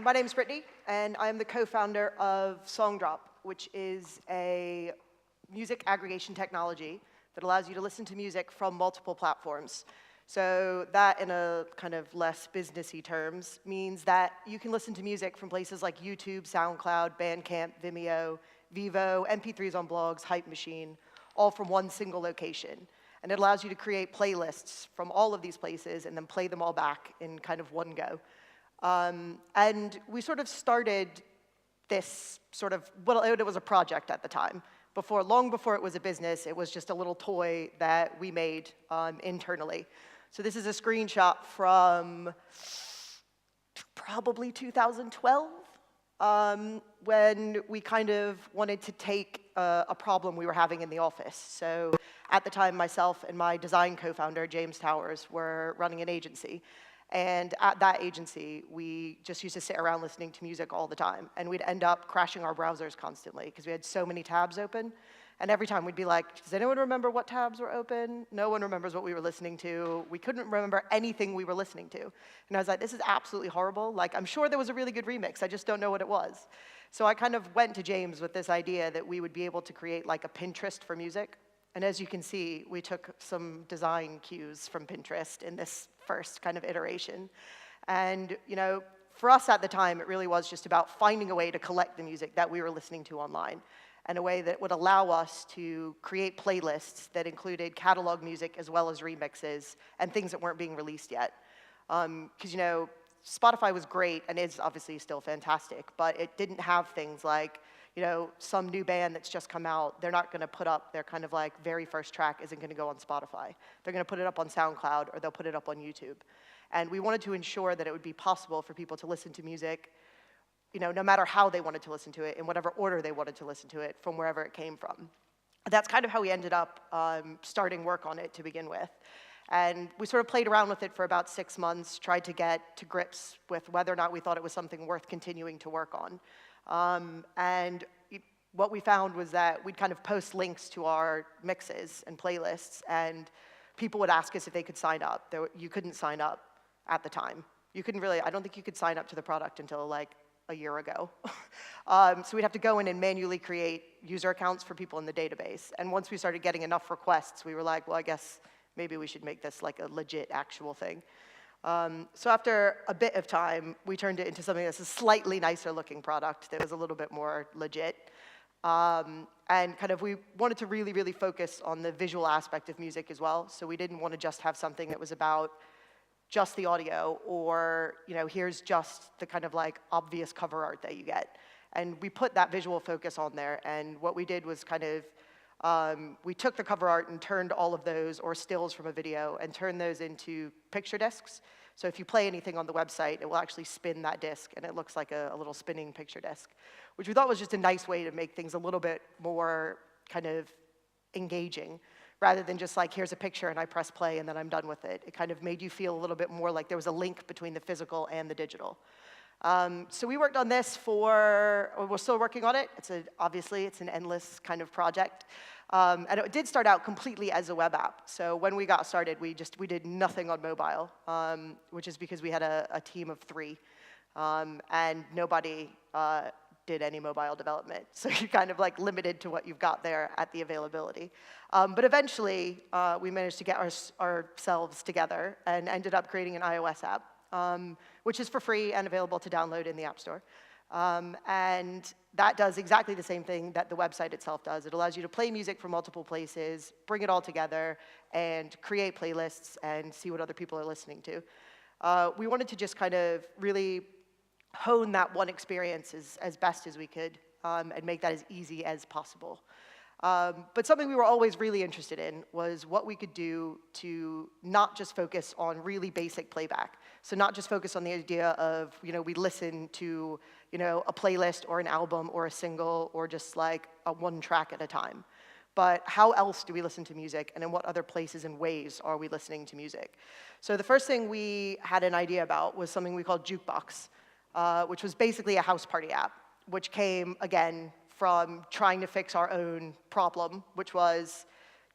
my name's Brittney, and I'm the co-founder of Songdrop, which is a music aggregation technology that allows you to listen to music from multiple platforms. So that, in a kind of less businessy terms, means that you can listen to music from places like YouTube, SoundCloud, Bandcamp, Vimeo, Vivo, MP3s on blogs, Hype Machine, all from one single location. And it allows you to create playlists from all of these places and then play them all back in kind of one go. And we sort of started this sort of, well, it was a project at the time. Long before it was a business, it was just a little toy that we made internally. So this is a screenshot from probably 2012, when we kind of wanted to take a problem we were having in the office. So at the time, myself and my design co-founder, James Towers, were running an agency. And at that agency, we just used to sit around listening to music all the time. And we'd end up crashing our browsers constantly because we had so many tabs open. And every time we'd be like, does anyone remember what tabs were open? No one remembers what we were listening to. We couldn't remember anything we were listening to. And I was like, this is absolutely horrible. Like, I'm sure there was a really good remix. I just don't know what it was. So I kind of went to James with this idea that we would be able to create like a Pinterest for music. And as you can see, we took some design cues from Pinterest in this first kind of iteration. And, you know, for us at the time, it really was just about finding a way to collect the music that we were listening to online, and a way that would allow us to create playlists that included catalog music as well as remixes and things that weren't being released yet. Because, you know, Spotify was great and is obviously still fantastic, but it didn't have things like, you know, some new band that's just come out, they're not going to put up their kind of like very first track isn't going to go on Spotify. They're going to put it up on SoundCloud or they'll put it up on YouTube. And we wanted to ensure that it would be possible for people to listen to music, you know, no matter how they wanted to listen to it, in whatever order they wanted to listen to it, from wherever it came from. That's kind of how we ended up starting work on it to begin with. And we sort of played around with it for about 6 months, tried to get to grips with whether or not we thought it was something worth continuing to work on. And what we found was that we'd kind of post links to our mixes and playlists, and people would ask us if they could sign up. You couldn't sign up at the time. You couldn't really, I don't think you could sign up to the product until like a year ago. So we'd have to go in and manually create user accounts for people in the database. And once we started getting enough requests, we were like, well, I guess maybe we should make this like a legit actual thing. So after a bit of time, we turned it into something that's a slightly nicer looking product that was a little bit more legit. And kind of we wanted to really, really focus on the visual aspect of music as well. So we didn't want to just have something that was about just the audio, or, you know, here's just the kind of like obvious cover art that you get. And we put that visual focus on there, and what we did was kind of, we took the cover art and turned all of those, or stills from a video, and turned those into picture discs. So if you play anything on the website, it will actually spin that disc, and it looks like a little spinning picture disc, which we thought was just a nice way to make things a little bit more kind of engaging, rather than just like, here's a picture and I press play and then I'm done with it. It kind of made you feel a little bit more like there was a link between the physical and the digital. So we worked on this we're still working on it. Obviously, it's an endless kind of project. And it did start out completely as a web app. So when we got started, we did nothing on mobile, which is because we had a team of 3, and nobody did any mobile development. So you're kind of like limited to what you've got there at the availability. But eventually, we managed to get ourselves together and ended up creating an iOS app, which is for free and available to download in the App Store. And that does exactly the same thing that the website itself does. It allows you to play music from multiple places, bring it all together, and create playlists and see what other people are listening to. We wanted to just kind of really hone that one experience as best as we could, and make that as easy as possible. But something we were always really interested in was what we could do to not just focus on really basic playback. So not just focus on the idea of, you know, we listen to, you know, a playlist or an album or a single or just like a one track at a time. But how else do we listen to music, and in what other places and ways are we listening to music? So the first thing we had an idea about was something we called Jukebox, which was basically a house party app, which came, again, from trying to fix our own problem, which was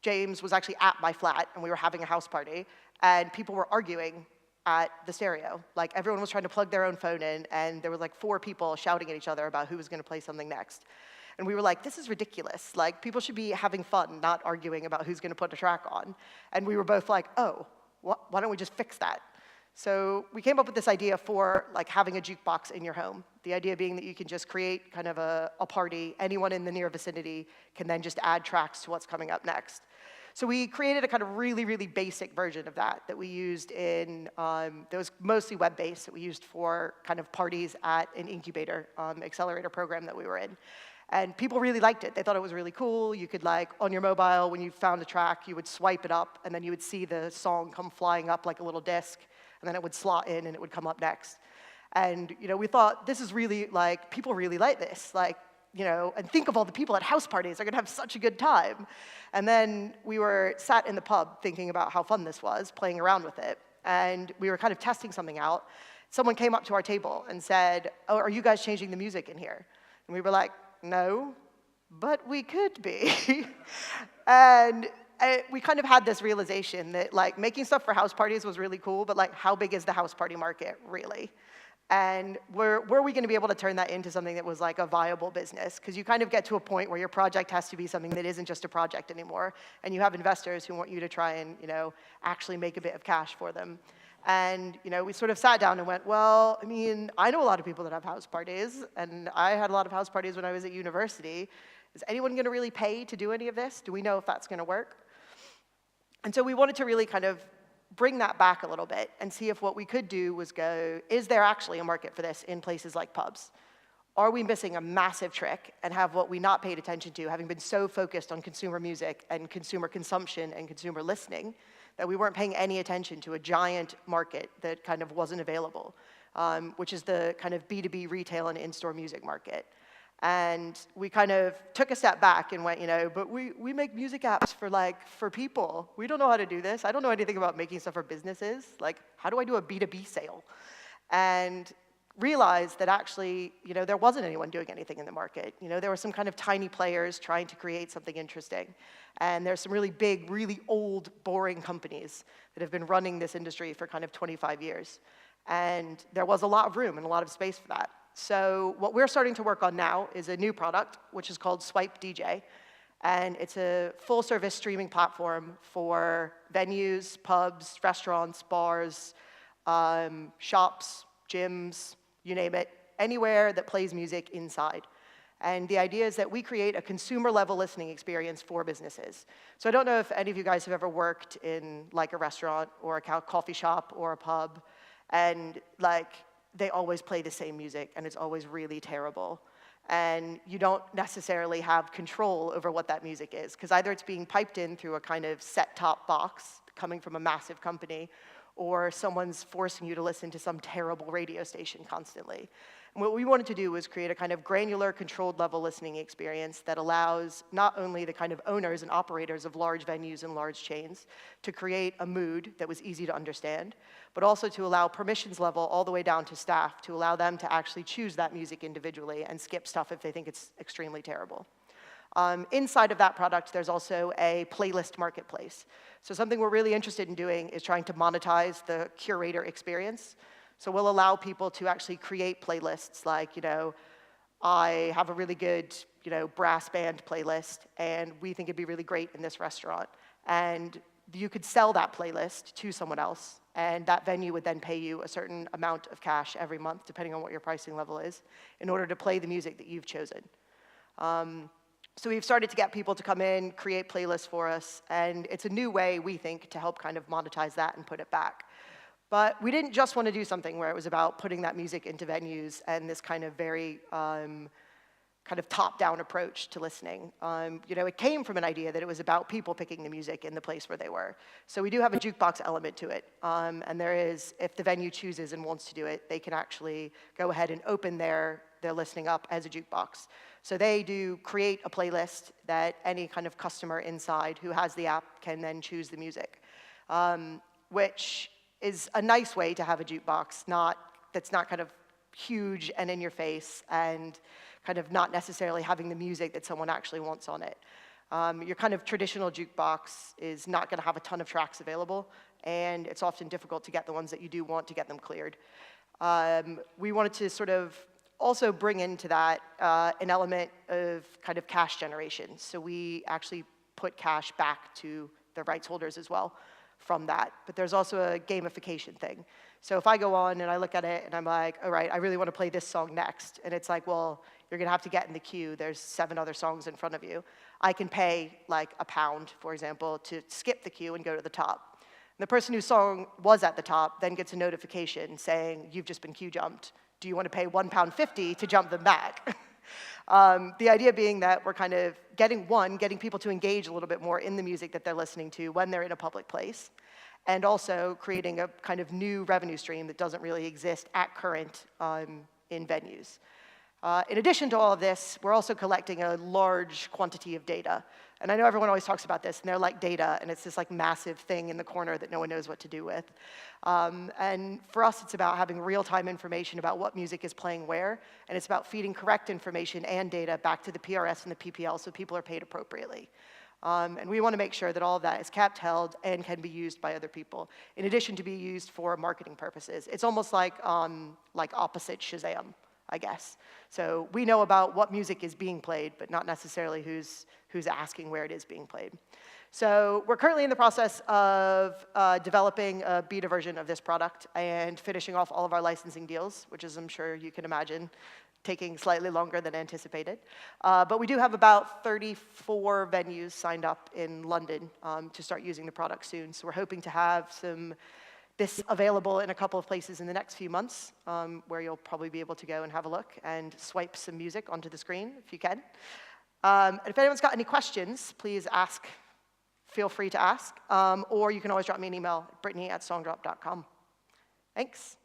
James was actually at my flat, and we were having a house party, and people were arguing at the stereo. Like, everyone was trying to plug their own phone in, and there were like 4 people shouting at each other about who was going to play something next. And we were like, this is ridiculous. Like, people should be having fun, not arguing about who's going to put a track on. And we were both like, oh, why don't we just fix that? So we came up with this idea for like having a jukebox in your home. The idea being that you can just create kind of a party. Anyone in the near vicinity can then just add tracks to what's coming up next. So we created a kind of really, really basic version of that we used in, that was mostly web-based, that we used for kind of parties at an incubator accelerator program that we were in. And people really liked it. They thought it was really cool. You could, like, on your mobile, when you found a track, you would swipe it up, and then you would see the song come flying up like a little disc, and then it would slot in, and it would come up next. And, you know, we thought, this is really, like, people really like this. Like, you know, and think of all the people at house parties. They're going to have such a good time. And then we were sat in the pub thinking about how fun this was, playing around with it. And we were kind of testing something out. Someone came up to our table and said, oh, are you guys changing the music in here? And we were like, no, but we could be. And we kind of had this realization that, like, making stuff for house parties was really cool, but, like, how big is the house party market, really? And were we going to be able to turn that into something that was, like, a viable business? Because you kind of get to a point where your project has to be something that isn't just a project anymore, and you have investors who want you to try and, you know, actually make a bit of cash for them. And, you know, we sort of sat down and went, well, I mean, I know a lot of people that have house parties, and I had a lot of house parties when I was at university. Is anyone going to really pay to do any of this? Do we know if that's going to work? And so we wanted to really kind of bring that back a little bit and see if what we could do was go, is there actually a market for this in places like pubs? Are we missing a massive trick and have what we not paid attention to, having been so focused on consumer music and consumer consumption and consumer listening, that we weren't paying any attention to a giant market that kind of wasn't available, which is the kind of B2B retail and in-store music market. And we kind of took a step back and went, you know, but we make music apps for people. We don't know how to do this. I don't know anything about making stuff for businesses. Like, how do I do a B2B sale? And realized that actually, you know, there wasn't anyone doing anything in the market. You know, there were some kind of tiny players trying to create something interesting. And there's some really big, really old, boring companies that have been running this industry for kind of 25 years. And there was a lot of room and a lot of space for that. So what we're starting to work on now is a new product, which is called Swype Dj. And it's a full-service streaming platform for venues, pubs, restaurants, bars, shops, gyms, you name it, anywhere that plays music inside. And the idea is that we create a consumer-level listening experience for businesses. So I don't know if any of you guys have ever worked in, like, a restaurant or a coffee shop or a pub, and, like, they always play the same music, and it's always really terrible. And you don't necessarily have control over what that music is, because either it's being piped in through a kind of set-top box coming from a massive company, or someone's forcing you to listen to some terrible radio station constantly. And what we wanted to do was create a kind of granular, controlled level listening experience that allows not only the kind of owners and operators of large venues and large chains to create a mood that was easy to understand, but also to allow permissions level all the way down to staff to allow them to actually choose that music individually and skip stuff if they think it's extremely terrible. Inside of that product, there's also a playlist marketplace. So something we're really interested in doing is trying to monetize the curator experience. So we'll allow people to actually create playlists like, you know, I have a really good, you know, brass band playlist, and we think it'd be really great in this restaurant. And you could sell that playlist to someone else, and that venue would then pay you a certain amount of cash every month, depending on what your pricing level is, in order to play the music that you've chosen. So we've started to get people to come in, create playlists for us, and it's a new way, we think, to help kind of monetize that and put it back. But we didn't just want to do something where it was about putting that music into venues and this kind of very kind of top-down approach to listening. You know, it came from an idea that it was about people picking the music in the place where they were. So we do have a jukebox element to it. And there is, if the venue chooses and wants to do it, they can actually go ahead and open their listening up as a jukebox. So they do create a playlist that any kind of customer inside who has the app can then choose the music, which is a nice way to have a jukebox, that's not kind of huge and in your face and kind of not necessarily having the music that someone actually wants on it. Your kind of traditional jukebox is not going to have a ton of tracks available, and it's often difficult to get the ones that you do want to get them cleared. We wanted to sort of also bring into that an element of kind of cash generation. So we actually put cash back to the rights holders as well from that. But there's also a gamification thing. So if I go on and I look at it and I'm like, all right, I really want to play this song next. And it's like, well, you're going to have to get in the queue. There's 7 other songs in front of you. I can pay like £1, for example, to skip the queue and go to the top. And the person whose song was at the top then gets a notification saying, you've just been queue jumped. Do you want to pay £1.50 to jump them back? The idea being that we're kind of getting people to engage a little bit more in the music that they're listening to when they're in a public place, and also creating a kind of new revenue stream that doesn't really exist at current in venues. In addition to all of this, we're also collecting a large quantity of data. And I know everyone always talks about this, and they're like data, and it's this like massive thing in the corner that no one knows what to do with. And for us, it's about having real-time information about what music is playing where, and it's about feeding correct information and data back to the PRS and the PPL so people are paid appropriately. And we want to make sure that all of that is kept, held, and can be used by other people, in addition to be used for marketing purposes. It's almost like opposite Shazam, I guess. So we know about what music is being played, but not necessarily who's asking where it is being played. So we're currently in the process of developing a beta version of this product and finishing off all of our licensing deals, which is, I'm sure you can imagine, taking slightly longer than anticipated. But we do have about 34 venues signed up in London to start using the product soon. So we're hoping to have this available in a couple of places in the next few months, where you'll probably be able to go and have a look and swipe some music onto the screen if you can. And if anyone's got any questions, please ask. Feel free to ask. Or you can always drop me an email, Brittney@songdrop.com. Thanks.